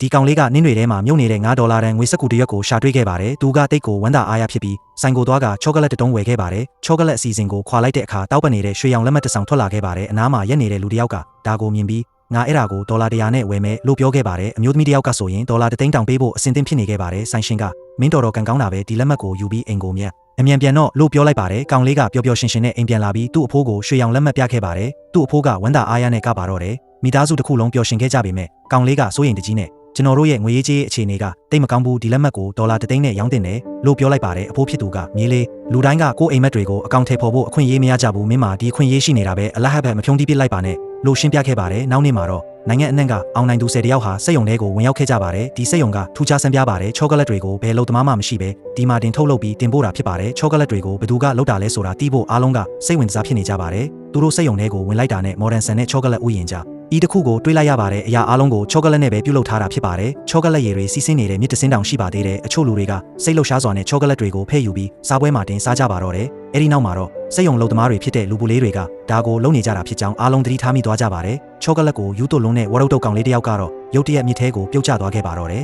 ဒီကောင်လေးကနင်းတွေထဲမှာမြုပ်နေတဲ့$9တန်ငွေစက္ကူတစ်ရွက်ကိုရှာတွေ့ခဲ့ပါတယ်သူကတိတ်ကိုဝမ်းသာအားရဖြစ်ပြီးဆိုင်ကိုသွားကချောကလက်တစ်တုံးဝယ်ခဲ့ပါတယ်ချောကလက်အစီအစဉ်ကိုခွာလိုက်တဲ့အခါတောက်ပနေတဲ့ရွှေရောင်လက်မှတ်တစ်ဆောင်ထွက်လာခဲ့ပါတယ်အနားမှာရက်နေတဲ့လူတစ်ယောက်ကဒါကိုမြင်ပြီးငါအဲ့ဒါကို$100နဲ့ဝယ်မယ်လို့ပြောခဲ့ပါတယ်အမျိုးသမီးတစ်ယောက်ကဆိုရင်$1သိန်းတောင်ပေးဖို့အဆင်သင့်ဖြစ်နေခဲ့ပါတယ်ဆိုင်ရှင်ကမင်းတော်ကန်ကောင်းတာပဲဒီလက်မှတ်ကိုယူပြီးအိမ်ကိုမြတ်အမြန်ပြန်တော့လို့ပြောလိုက်ပါတယ်ကောင်လေးကပျော်ပျော်ရွှင်ရွှင်နဲ့အိမ်ပြန်လာပြီးသူ့အဖိုးကိုရွှေရောင်လက်မှတ်ပြခဲ့ပါတယ်သူ့အဖိုးကဝမ်းသာအားရနဲ့ကပါတော့တယ်မိသားစုတစ်ခုလုံးပျော်ရွှင်ခဲ့ကြပေမဲ့ကောင်လေးကစိုးရိမ်တကြီးနဲ့ကျွန်တော်တို့ရဲ့ငွေရေးကြေးအခြေအနေကတိတ်မကောင်းဘူးဒီလက်မှတ်ကို$1သိန်းနဲ့ရောင်းတင်တယ်လို့ပြောလိုက်ပါတယ်အဖိုးဖြစ်သူကမြေးလေးလူတိုင်းကကိုယ်အိမ်မက်တွေကိုအကောင့်ထဲပေါ်ဖို့အခွင့်အရေးမရကြဘူးမင်းမှာဒီအခွင့်အရေးရှိနေတာပဲအလဟဘတ်မဖြုံးတီးပစ်လိုက်ပါနဲ့လို့ရှင်းပြခဲ့ပါတယ်နောက်နေ့မှာတော့နိုင်ငံအနှံ့ကအောင်နိုင်သူ10တယောက်ဟာစက်ရုံထဲကိုဝင်ရောက်ခဲ့ကြပါတယ်ဒီစက်ရုံကထူးခြားဆန်းပြပါတယ်ချောကလက်တွေကိုဘယ်လို့သမားမှမရှိပဲဒီမှာတင်ထုတ်လုပ်ပြီးတင်ပို့တာဖြစ်ပါတယ်ချောကလက်တွေကိုဘယ်သူကလုပ်တာလဲဆိုတာတီးဖို့အားလုံးကစိတ်ဝင်စားဖြစ်နေကြပါတယ်သူတို့စက်ရုံထဲကိုဝင်လိုက်တာနဲ့မော်ဒန်ဆန်နဲ့ချောကလက်ဥယျာဉ်ကြဤတစ်ခုကိုတွေးလိုက်ရပါတယ်အရာအားလုံးကိုချောကလက်နဲ့ပဲပြုလုပ်ထားတာဖြစ်ပါတယ်ချောကလက်ရည်တွေစီးဆင်းနေတဲ့မြစ်တစင်းတောင်ရှိပါသေးတယ်အချို့လူတွေကစိတ်လှုပ်ရှားစွာနဲ့ချောကလက်တွေကိုဖဲ့ယူပြီးစားပွဲမှာတင်စားကြပါတော့တယ်အဲ့ဒီနောက်မှာတော့စက်ရုံလုပ်သမားတွေဖြစ်တဲ့လူပူလေးတွေကဒါကိုလုံနေကြတာဖြစ်ကြောင်းအားလုံးသတိထားမိသွားကြပါတယ်ချောကလက်ကိုယူသွတ်လုံးနဲ့ဝရုတ်တုတ်ကောင်လေးတစ်ယောက်ကတော့ရုတ်တရက်မြစ်ထဲကိုပြုတ်ကျသွားခဲ့ပါတော့တယ်